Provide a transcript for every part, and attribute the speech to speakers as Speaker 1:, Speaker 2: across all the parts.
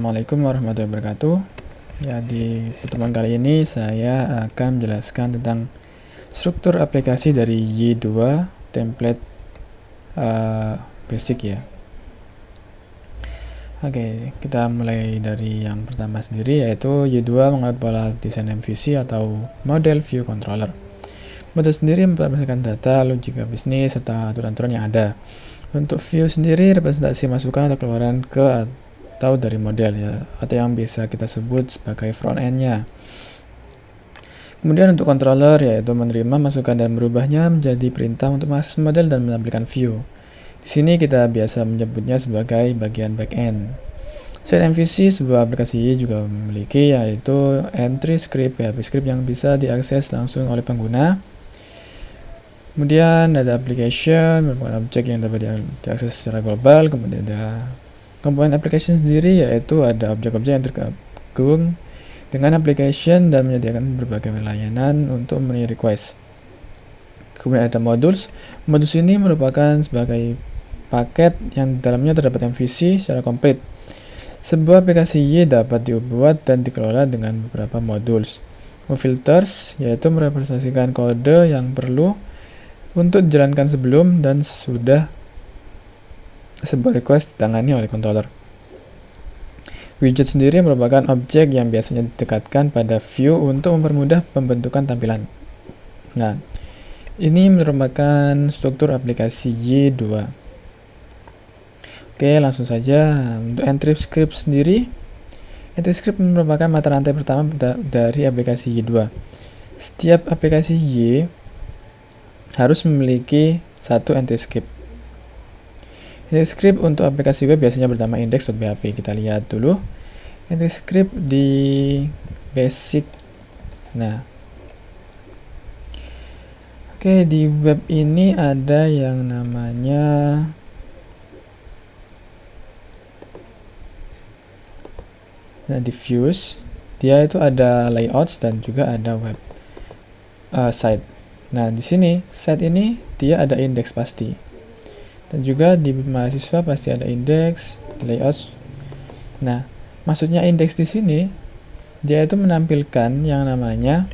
Speaker 1: Assalamualaikum warahmatullahi wabarakatuh. Ya, di pertemuan kali ini saya akan menjelaskan tentang struktur aplikasi dari Y2 template basic ya. Oke, kita mulai dari yang pertama sendiri, yaitu Y2 menganut pola desain MVC atau Model View Controller. Model sendiri memperhatikan data, logika bisnis, serta aturan-aturan yang ada. Untuk view sendiri representasi masukan atau keluaran ke atau dari model ya, atau yang bisa kita sebut sebagai front end-nya. Kemudian untuk controller, yaitu menerima masukan dan merubahnya menjadi perintah untuk mengakses model dan menampilkan view. Di sini kita biasa menyebutnya sebagai bagian back end. Selain MVC, sebuah aplikasi juga memiliki yaitu entry script, PHP script yang bisa diakses langsung oleh pengguna. Kemudian ada application, merupakan objek yang dapat diakses secara global. Kemudian ada komponen application sendiri, yaitu ada objek-objek yang tergabung dengan application dan menyediakan berbagai layanan untuk memenuhi request. Kemudian ada modules. Modules ini merupakan sebagai paket yang dalamnya terdapat MVC secara komplit. Sebuah aplikasi Y dapat dibuat dan dikelola dengan beberapa modules. Filters, yaitu merepresentasikan kode yang perlu untuk dijalankan sebelum dan sudah sebuah request ditangani oleh controller. Widget sendiri merupakan objek yang biasanya didekatkan pada view untuk mempermudah pembentukan tampilan. Nah, ini merupakan struktur aplikasi Y2. Oke, langsung saja untuk entry script sendiri. Entry script merupakan mata rantai pertama dari aplikasi Y2. Setiap aplikasi Y harus memiliki satu entry script. Entry script untuk aplikasi web biasanya bernama index.php. Kita lihat dulu entry script di basic. Nah, oke, di web ini ada yang namanya di views. Dia itu ada layouts dan juga ada web site. Nah, di sini site ini dia ada index pasti. Dan juga di mahasiswa pasti ada indeks, layouts. Nah, maksudnya indeks di sini dia itu menampilkan yang namanya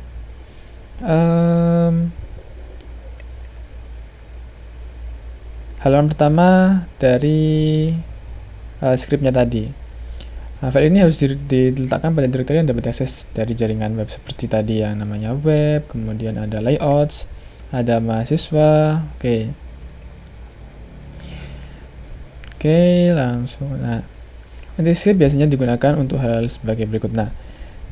Speaker 1: halaman pertama dari scriptnya tadi. File ini harus diletakkan pada direktori yang dapat diakses dari jaringan web seperti tadi yang namanya web, kemudian ada layouts, ada mahasiswa. Oke, langsung. Nah, entry script biasanya digunakan untuk hal sebagai berikut. Nah,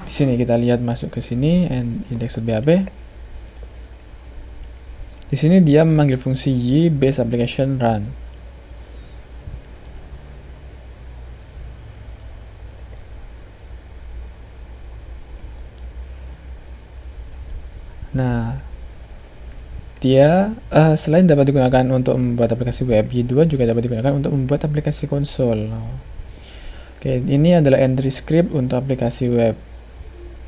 Speaker 1: di sini kita lihat masuk ke sini index.php. Di sini dia memanggil fungsi y base application run. Nah, dia selain dapat digunakan untuk membuat aplikasi web, Y2 juga dapat digunakan untuk membuat aplikasi konsol. Oke, ini adalah entry script untuk aplikasi web.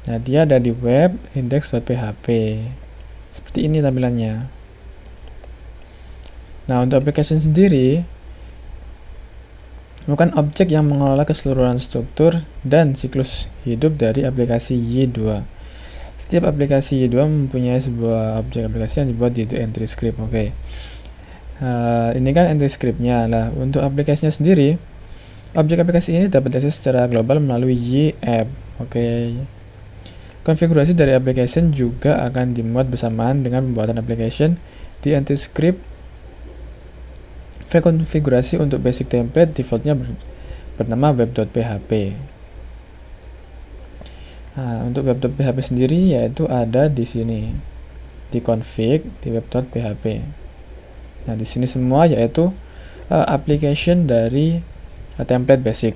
Speaker 1: Nah, dia ada di web index.php. Seperti ini tampilannya. Nah, untuk aplikasi sendiri bukan objek yang mengelola keseluruhan struktur dan siklus hidup dari aplikasi Y2. Setiap aplikasi Y2 mempunyai sebuah objek aplikasi yang dibuat di entry script. Oke. Ini kan entry scriptnya. Nah, untuk aplikasinya sendiri, objek aplikasi ini dapat diakses secara global melalui Y-app. Oke. Konfigurasi dari application juga akan dimuat bersamaan dengan pembuatan application di entry script. File konfigurasi untuk basic template defaultnya bernama web.php. Nah, untuk web.php sendiri yaitu ada di sini di config di web.php. Nah, di sini semua yaitu application dari template basic.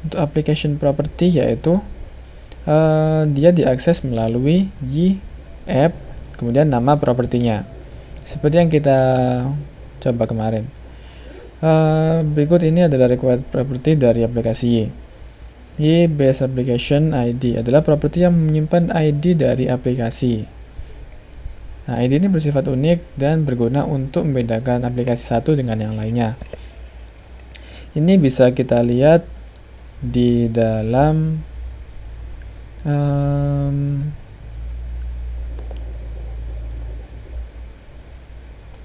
Speaker 1: Untuk application property yaitu dia diakses melalui y-app, kemudian nama propertinya. Seperti yang kita coba kemarin. Berikut ini adalah required property dari aplikasi Y. Y base application ID adalah properti yang menyimpan ID dari aplikasi. Nah, ID ini bersifat unik dan berguna untuk membedakan aplikasi satu dengan yang lainnya. Ini bisa kita lihat di dalam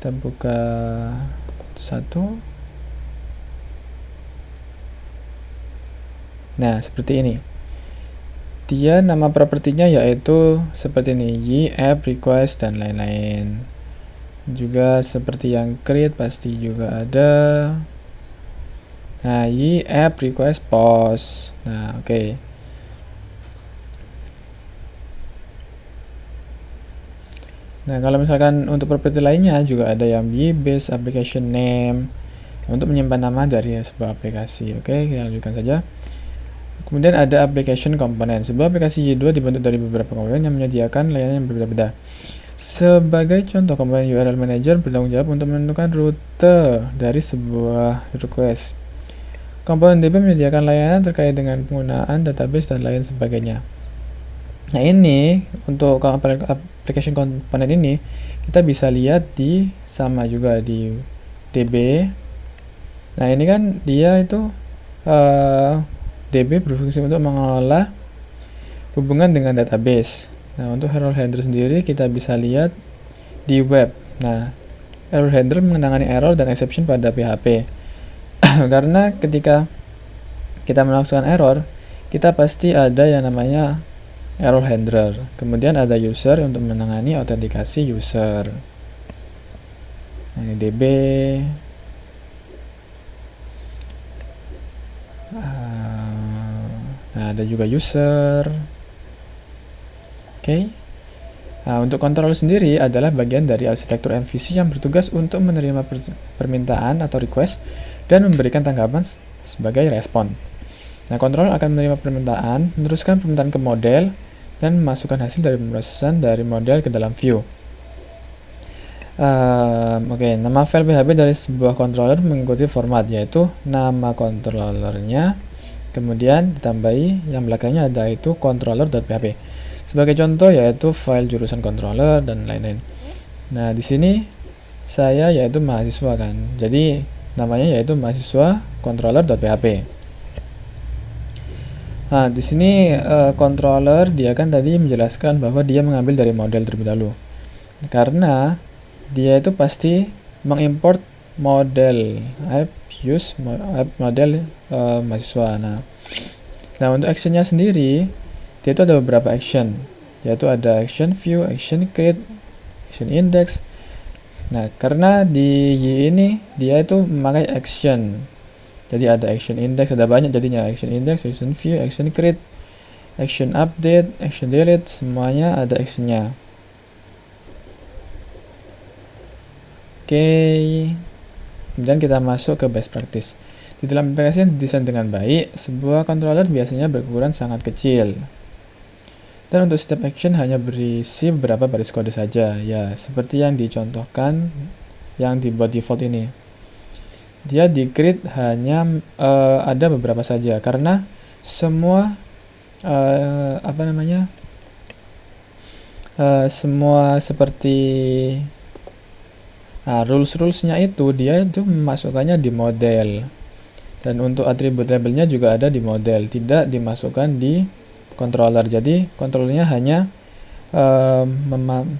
Speaker 1: kita buka satu. Nah, seperti ini. Dia nama propertinya yaitu seperti ini, y app request dan lain-lain. Juga seperti yang create pasti juga ada. Nah, y app request post. Nah, oke. Nah, kalau misalkan untuk properti lainnya juga ada yang y base application name untuk menyimpan nama dari sebuah aplikasi. Oke, kita lanjutkan saja. Kemudian ada application component. Sebuah aplikasi Y2 dibentuk dari beberapa komponen yang menyediakan layanan yang berbeda-beda. Sebagai contoh, komponen URL Manager bertanggung jawab untuk menentukan rute dari sebuah request. Komponen DB menyediakan layanan terkait dengan penggunaan database dan lain sebagainya. Nah, ini untuk application komponen ini kita bisa lihat di sama juga di DB. Nah, ini kan dia itu DB berfungsi untuk mengelola hubungan dengan database. Nah, untuk error handler sendiri kita bisa lihat di web. Nah, error handler menangani error dan exception pada PHP. Karena ketika kita melakukan error, kita pasti ada yang namanya error handler. Kemudian ada user untuk menangani autentikasi user. Nah, ini DB. Nah, ada juga user. Oke. Nah, untuk controller sendiri adalah bagian dari arsitektur MVC yang bertugas untuk menerima permintaan atau request dan memberikan tanggapan sebagai respon. Nah, controller akan menerima permintaan, meneruskan permintaan ke model, dan memasukkan hasil dari pemrosesan dari model ke dalam view. Oke, nama file PHP dari sebuah controller mengikuti format, yaitu nama controllernya, kemudian ditambahi yang belakangnya ada itu controller.php. Sebagai contoh yaitu file jurusan controller dan lain-lain. Nah, di sini saya yaitu mahasiswa kan. Jadi namanya yaitu mahasiswa controller.php. Nah, di sini controller dia kan tadi menjelaskan bahwa dia mengambil dari model terlebih dahulu. Karena dia itu pasti mengimport model model mahasiswa. Nah, untuk actionnya sendiri dia itu ada beberapa action, yaitu ada action view, action create, action index. Nah, karena di Y ini dia itu memakai action, jadi ada action index, ada banyak jadinya action index, action view, action create, action update, action delete, semuanya ada actionnya. Oke, kemudian kita masuk ke best practice. Di dalam aplikasi yang didesain dengan baik, sebuah controller biasanya berukuran sangat kecil. Dan untuk setiap action hanya berisi beberapa baris kode saja, ya seperti yang dicontohkan yang dibuat default ini. Dia di create hanya ada beberapa saja karena semua semua seperti rules-rulesnya itu dia itu memasukkannya di model, dan untuk atribut labelnya juga ada di model, tidak dimasukkan di controller. Jadi controllernya hanya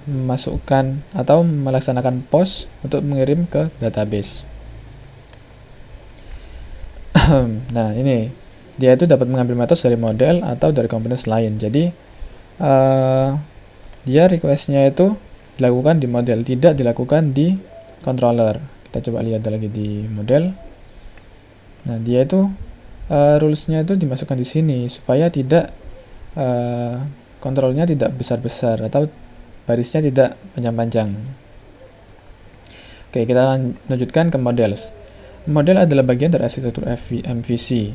Speaker 1: memasukkan atau melaksanakan post untuk mengirim ke database. Nah, ini dia itu dapat mengambil metode dari model atau dari komponen lain. Jadi dia requestnya itu dilakukan di model, tidak dilakukan di controller. Kita coba lihat lagi di model. Nah, dia itu rulesnya itu dimasukkan di sini supaya tidak kontrolnya tidak besar-besar atau barisnya tidak panjang-panjang. Oke, kita lanjutkan ke models. Model adalah bagian dari arsitektur MVC.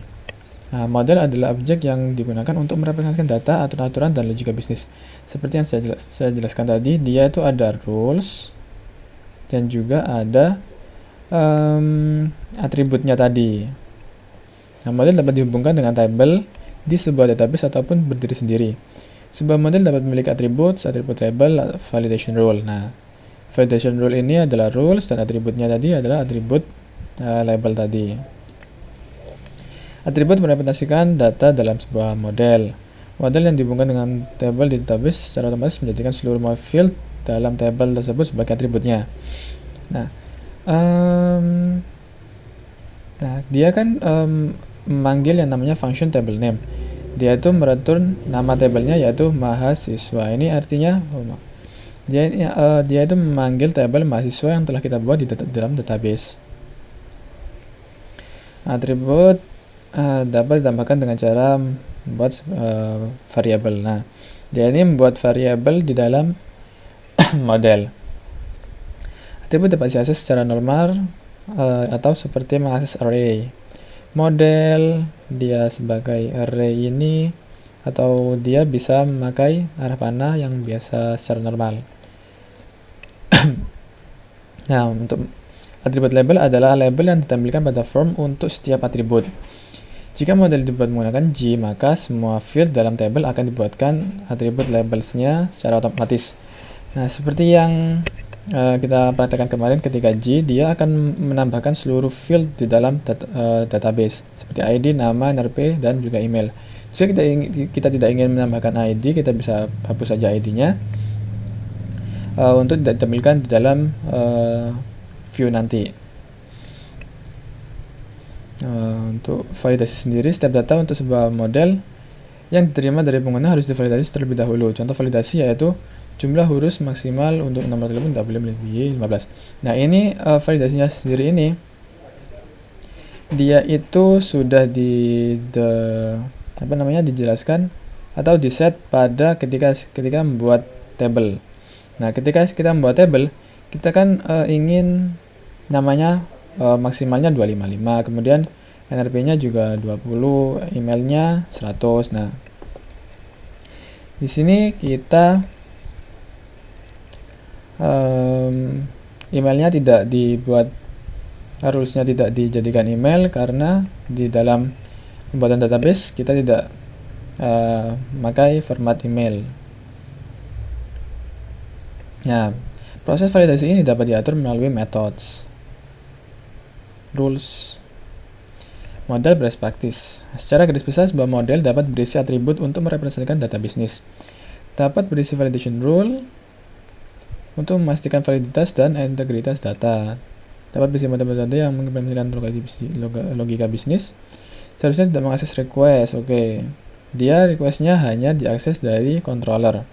Speaker 1: Nah, model adalah objek yang digunakan untuk merepresentasikan data, aturan-aturan, dan logika bisnis. Seperti yang saya jelaskan tadi, dia itu ada rules dan juga ada atributnya tadi. Nah, model dapat dihubungkan dengan table di sebuah database ataupun berdiri sendiri. Sebuah model dapat memiliki atribut label, validation rule. Nah, validation rule ini adalah rules dan atributnya tadi adalah atribut label tadi. Atribut merepresentasikan data dalam sebuah model. Model yang dihubungkan dengan tabel di database secara otomatis menjadikan seluruh field dalam tabel tersebut sebagai atributnya. Nah, dia kan memanggil yang namanya function table name. Dia itu mereturn nama tabelnya yaitu mahasiswa. Ini artinya dia itu memanggil tabel mahasiswa yang telah kita buat di dalam database. Atribut dapat ditambahkan dengan cara membuat variabel. Nah, dia ini membuat variabel di dalam model. Atribut dapat diakses secara normal atau seperti mengakses array. Model dia sebagai array ini, atau dia bisa memakai arah panah yang biasa secara normal. Nah, untuk atribut label adalah label yang ditampilkan pada form untuk setiap atribut. Jika model dibuat menggunakan G, maka semua field dalam tabel akan dibuatkan atribut labelsnya secara otomatis. Nah, seperti yang kita praktekkan kemarin ketika G, dia akan menambahkan seluruh field di dalam database, seperti ID, nama, NRP, dan juga email. Jika kita tidak ingin menambahkan ID, kita bisa hapus saja ID-nya untuk tidak ditampilkan di dalam view nanti. Untuk validasi sendiri, setiap data untuk sebuah model yang diterima dari pengguna harus divalidasi terlebih dahulu. Contoh validasi yaitu jumlah huruf maksimal untuk nomor telepon tidak boleh melebihi 15. Nah, ini validasinya sendiri ini dia itu sudah dijelaskan atau diset pada ketika membuat table. Nah, ketika kita membuat table, kita kan ingin namanya maksimalnya 255, kemudian NRP-nya juga 20, emailnya 100. Nah, di sini kita emailnya tidak dibuat, rulesnya tidak dijadikan email karena di dalam pembuatan database kita tidak memakai format email. Nah, proses validasi ini dapat diatur melalui methods, rules, model best practice. Secara garis besar, sebuah model dapat berisi atribut untuk merepresentasikan data bisnis. Dapat berisi validation rule untuk memastikan validitas dan integritas data. Dapat berisi metode-metode yang mengimplementasikan logika bisnis. Seharusnya tidak mengakses request. Dia requestnya hanya diakses dari controller.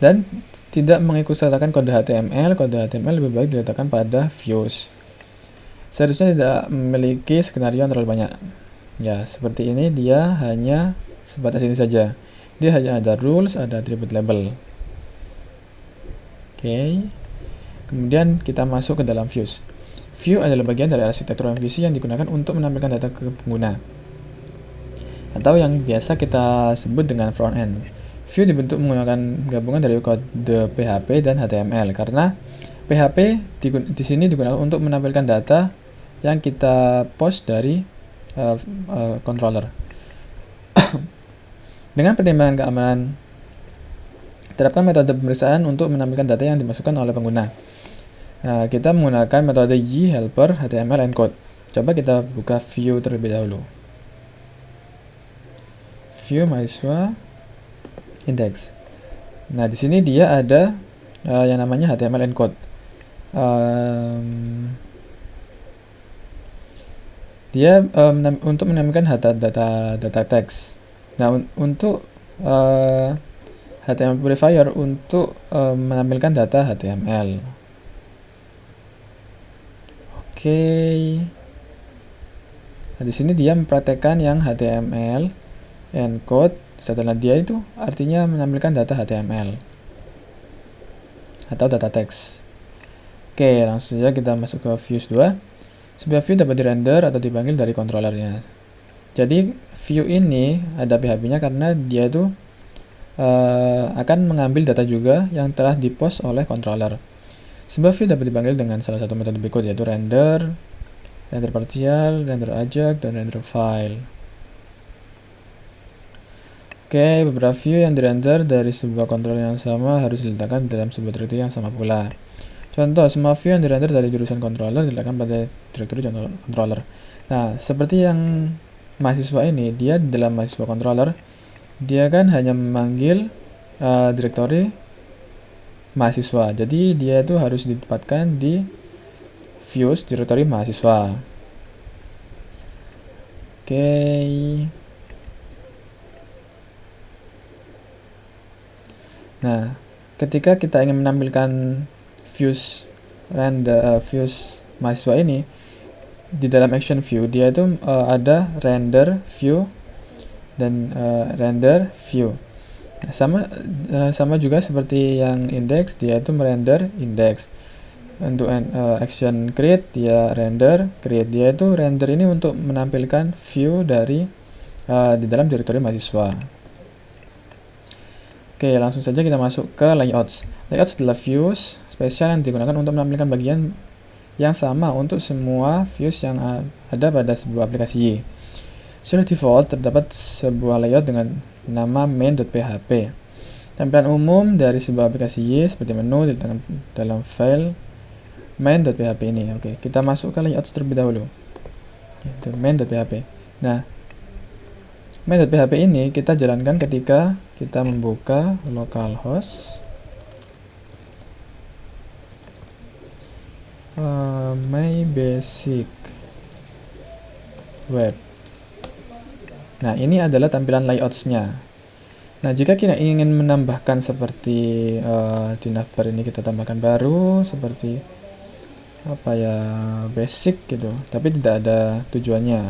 Speaker 1: Dan tidak mengikut sertakan kode HTML. Kode HTML lebih baik diletakkan pada views. Seharusnya tidak memiliki skenario yang terlalu banyak. Ya, seperti ini dia hanya sebatas ini saja. Dia hanya ada rules, ada attribute label. Kemudian kita masuk ke dalam views. View adalah bagian dari arsitektur MVC yang digunakan untuk menampilkan data ke pengguna, atau yang biasa kita sebut dengan front end. View dibentuk menggunakan gabungan dari kode PHP dan HTML, karena PHP di sini digunakan untuk menampilkan data yang kita post dari controller. Dengan pertimbangan keamanan, terapkan metode pemeriksaan untuk menampilkan data yang dimasukkan oleh pengguna. Nah, kita menggunakan metode yHelper HTML encode. Coba kita buka view terlebih dahulu. View mahasiswa index. Nah, di sini dia ada yang namanya HTML encode. Dia untuk menampilkan data teks. Nah, untuk HTML purifier untuk menampilkan data HTML. Nah, di sini dia mempraktekkan yang HTML encode. Setelah dia itu artinya menampilkan data HTML atau data teks. Langsung saja kita masuk ke views 2. Sebuah view dapat dirender atau dipanggil dari controllernya. Jadi view ini ada PHP-nya karena dia itu akan mengambil data juga yang telah dipost oleh controller. Sebuah view dapat dipanggil dengan salah satu metode berikut, yaitu render partial, render ajak, dan render file. Beberapa view yang dirender dari sebuah controller yang sama harus diletakkan dalam sebuah directory yang sama pula. Contoh, semua view yang dirender dari jurusan controller diletakkan pada direktori controller. Nah, seperti yang mahasiswa ini, dia dalam mahasiswa controller, dia kan hanya memanggil direktori mahasiswa. Jadi dia itu harus ditempatkan di views direktori mahasiswa. Oke. Nah, ketika kita ingin menampilkan views views mahasiswa ini di dalam action view, dia itu ada render view dan render view. Nah, sama juga seperti yang index, dia itu merender index. Untuk action create, dia render create. Dia itu render ini untuk menampilkan view dari di dalam direktori mahasiswa. Oke, langsung saja kita masuk ke layouts. Layouts adalah views spesial yang digunakan untuk menampilkan bagian yang sama untuk semua views yang ada pada sebuah aplikasi. Secara default, terdapat sebuah layout dengan nama main.php. Tampilan umum dari sebuah aplikasi seperti menu diletakkan dalam file main.php ini. Oke, kita masuk ke layout terlebih dahulu. Itu main.php. Nah, main.php ini kita jalankan ketika kita membuka localhost my basic web. Nah, ini adalah tampilan layouts-nya. Nah, jika kita ingin menambahkan seperti di navbar ini kita tambahkan baru seperti apa ya, basic gitu, tapi tidak ada tujuannya.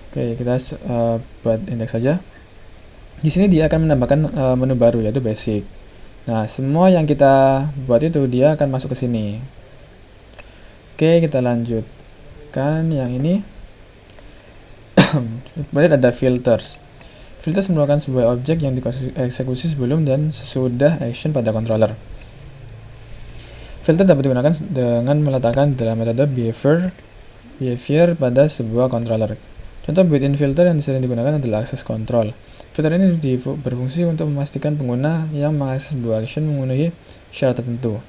Speaker 1: Oke, kita buat indeks saja. Di sini dia akan menambahkan menu baru yaitu basic. Nah, semua yang kita buat itu dia akan masuk ke sini. Oke, kita lanjutkan yang ini. Kemudian ada filters. Filters merupakan sebuah objek yang dieksekusi sebelum dan sesudah action pada controller. Filter dapat digunakan dengan meletakkan dalam metode behavior pada sebuah controller. Contoh built-in filter yang sering digunakan adalah access control. Filter ini berfungsi untuk memastikan pengguna yang mengakses sebuah action memenuhi syarat tertentu.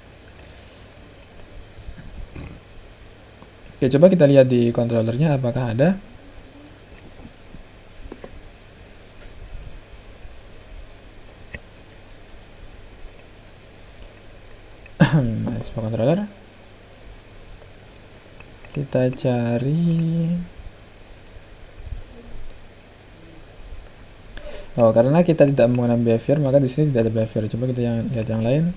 Speaker 1: Oke, coba kita lihat di controllernya apakah ada. Sebuah controller. Kita cari. Oh, karena kita tidak menggunakan behavior, maka di sini tidak ada behavior. Coba kita lihat yang lain.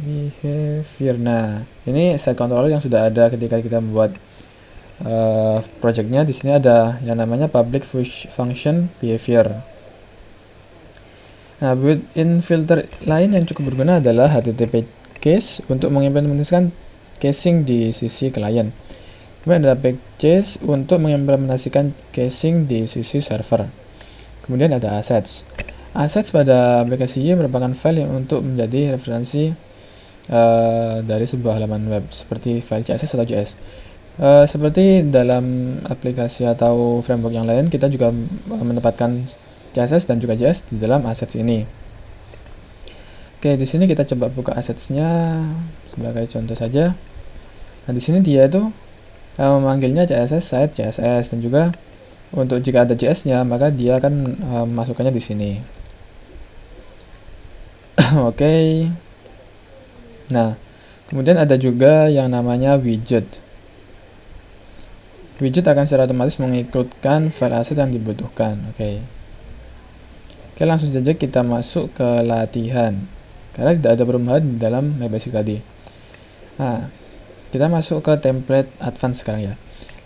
Speaker 1: Behavior. Nah, ini set controller yang sudah ada ketika kita membuat projectnya. Di sini ada yang namanya public function behavior. Nah, built-in filter lain yang cukup berguna adalah HTTP case untuk mengimplementasikan caching di sisi klien. Kemudian ada backcase untuk mengimplementasikan caching di sisi server. Kemudian ada assets. Assets pada aplikasi merupakan file yang untuk menjadi referensi dari sebuah halaman web seperti file CSS atau JS. Seperti dalam aplikasi atau framework yang lain, kita juga menempatkan CSS dan juga JS di dalam assets ini. Oke, di sini kita coba buka assets-nya sebagai contoh saja. Nah, di sini dia itu memanggilnya CSS site CSS, dan juga untuk jika ada JS-nya maka dia akan masukkannya di sini. Oke. Nah, kemudian ada juga yang namanya widget. Widget akan secara otomatis mengikutkan file aset yang dibutuhkan. Oke, langsung saja kita masuk ke latihan. Karena tidak ada perubahan di dalam my basic tadi. Nah, kita masuk ke template advance sekarang ya.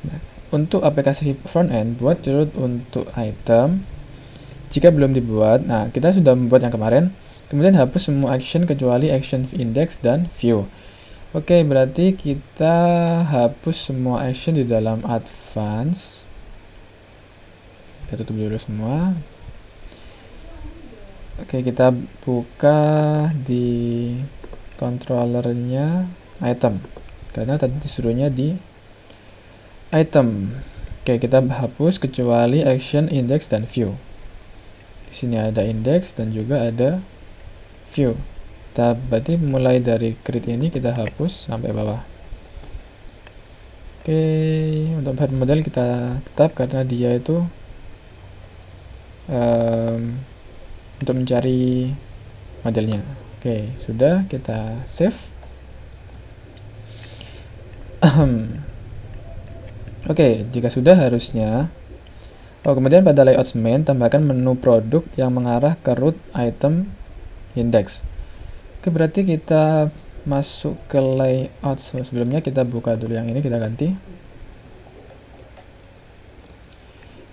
Speaker 1: Nah, untuk aplikasi front-end, buat root untuk item. Jika belum dibuat, nah kita sudah membuat yang kemarin. Kemudian hapus semua action kecuali action index dan view. Oke, berarti kita hapus semua action di dalam advance. Kita tutup dulu semua. Oke, kita buka di controllernya item. Karena tadi disuruhnya di item. Oke, kita hapus kecuali action, index, dan view. Di sini ada index dan juga ada view. Kita berarti mulai dari create ini kita hapus sampai bawah. Oke, untuk head model kita tetap karena dia itu untuk mencari modelnya. Oke, sudah, kita save. Oke, jika sudah harusnya. Kemudian pada layout main tambahkan menu produk yang mengarah ke root item index. Oke, berarti kita masuk ke layout. Sebelumnya kita buka dulu yang ini, kita ganti.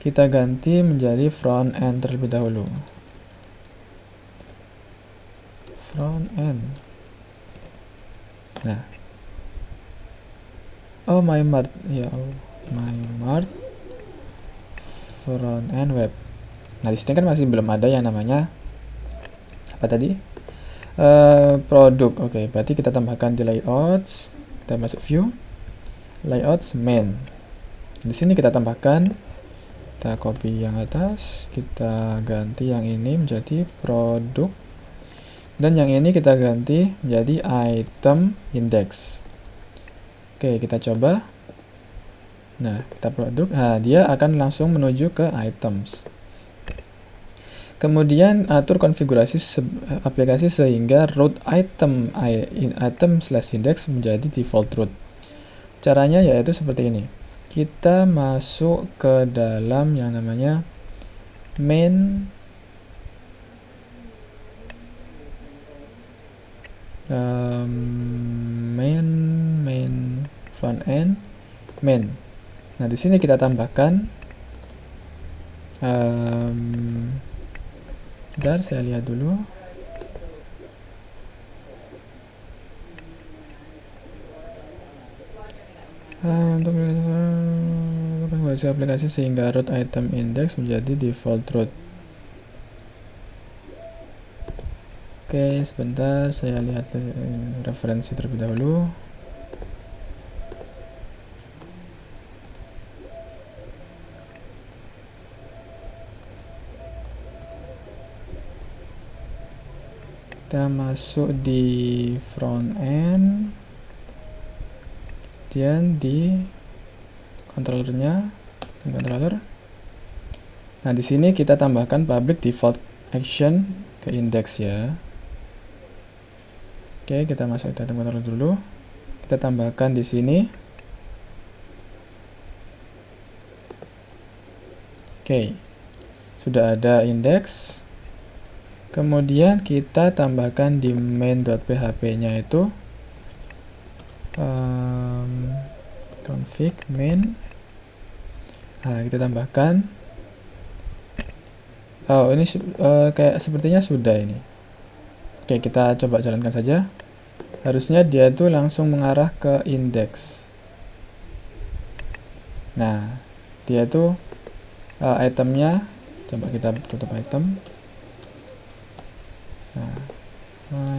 Speaker 1: Kita ganti menjadi front end terlebih dahulu. Front end. Nah. Oh, my mart. Ya, my mart front end web. Nah, di sini kan masih belum ada yang namanya apa tadi? Produk. Oke, berarti kita tambahkan di layouts. Kita masuk view, layouts main. Di sini kita tambahkan, kita copy yang atas, kita ganti yang ini menjadi produk, dan yang ini kita ganti menjadi item index. Oke, kita coba. Nah, kita produk. Nah, dia akan langsung menuju ke items. Kemudian atur konfigurasi aplikasi sehingga root item /index menjadi default root. Caranya yaitu seperti ini. Kita masuk ke dalam yang namanya main front end main. Nah, di sini kita tambahkan bentar, saya lihat dulu. Untuk konfigurasi aplikasi sehingga root item index menjadi default root. Oke, sebentar, saya lihat referensi terlebih dahulu. Kita masuk di front end, kemudian di controllernya, controller. Nah, di sini kita tambahkan public default action ke index ya. Oke, kita masuk ke item controller dulu. Kita tambahkan di sini. Oke, sudah ada index. Kemudian kita tambahkan di main.php-nya itu config main. Nah, kita tambahkan. Oh, ini kayak sepertinya sudah ini. Oke, kita coba jalankan saja. Harusnya dia itu langsung mengarah ke index. Nah, dia itu itemnya, coba kita tutup item. Nah,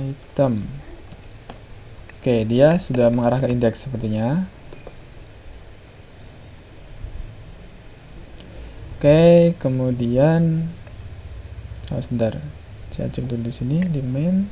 Speaker 1: item. Oke, dia sudah mengarah ke indeks sepertinya. Oke, kemudian sebentar. Saya cek dulu di sini di main.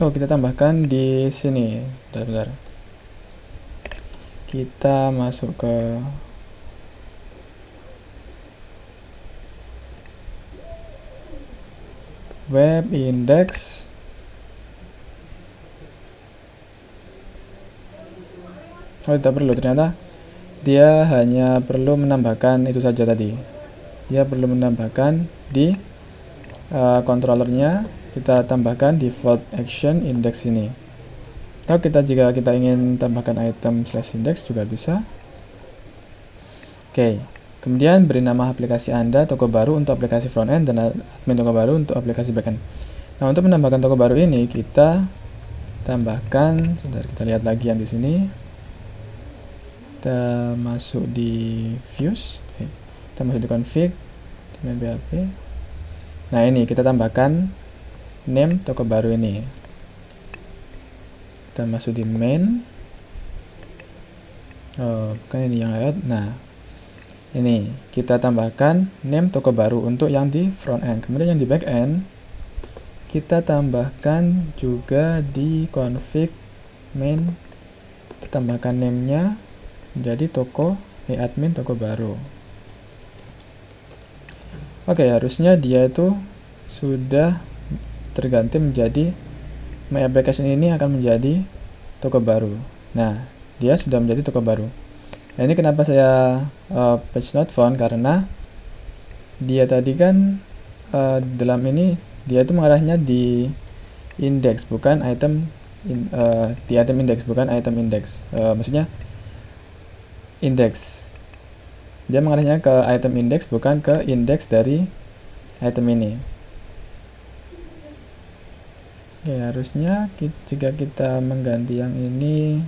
Speaker 1: Oh, kita tambahkan di sini. Bentar. Kita masuk ke web index. Oh, tidak perlu, ternyata dia hanya perlu menambahkan itu saja tadi. Dia perlu menambahkan di controllernya, kita tambahkan default action index ini. Atau jika kita ingin tambahkan item /index juga bisa. Oke, kemudian beri nama aplikasi Anda toko baru untuk aplikasi frontend dan admin toko baru untuk aplikasi backend. Nah, untuk menambahkan toko baru ini kita tambahkan, sebentar kita lihat lagi yang di sini. Kita masuk di views, kita masuk di config, main PHP. Nah ini kita tambahkan name toko baru ini. Kita masuk di main. Oh, kan ini yang layout. Nah, ini kita tambahkan name toko baru untuk yang di front end. Kemudian yang di back end kita tambahkan juga di config main. Kita tambahkan name-nya menjadi admin toko baru. Oke, harusnya dia itu sudah terganti menjadi my application ini akan menjadi toko baru. Nah, dia sudah menjadi toko baru. Nah, ini kenapa saya page not found, karena dia tadi kan dalam ini dia itu mengarahnya di index bukan item di item index bukan item index. Maksudnya index. Dia mengarahnya ke item index bukan ke index dari item ini. Ya, harusnya jika kita mengganti yang ini,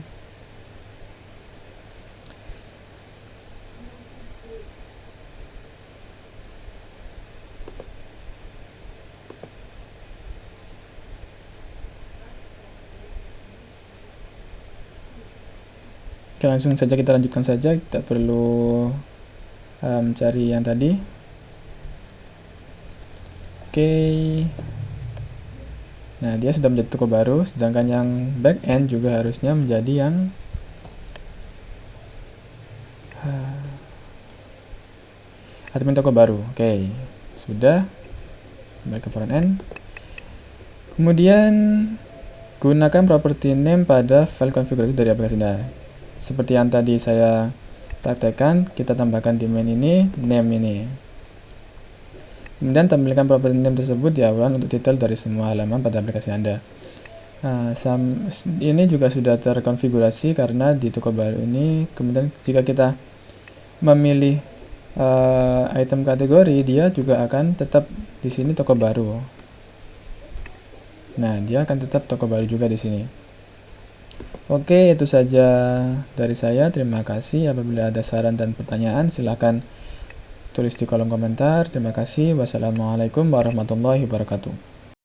Speaker 1: oke, langsung saja kita lanjutkan saja, tidak perlu mencari yang tadi. Oke. Nah, dia sudah menjadi toko baru, sedangkan yang back end juga harusnya menjadi yang admin toko baru. Oke, sudah. Kembali ke front end. Kemudian gunakan property name pada file konfigurasi dari aplikasi Anda. Seperti yang tadi saya praktekkan, kita tambahkan di main ini name ini. Kemudian tampilkan property name tersebut di awal untuk titel dari semua halaman pada aplikasi Anda. Nah, ini juga sudah terkonfigurasi karena di toko baru ini. Kemudian jika kita memilih item kategori, dia juga akan tetap di sini toko baru. Nah, dia akan tetap toko baru juga di sini. Oke, itu saja dari saya. Terima kasih. Apabila ada saran dan pertanyaan, silakan tulis di kolom komentar. Terima kasih. Wassalamualaikum warahmatullahi wabarakatuh.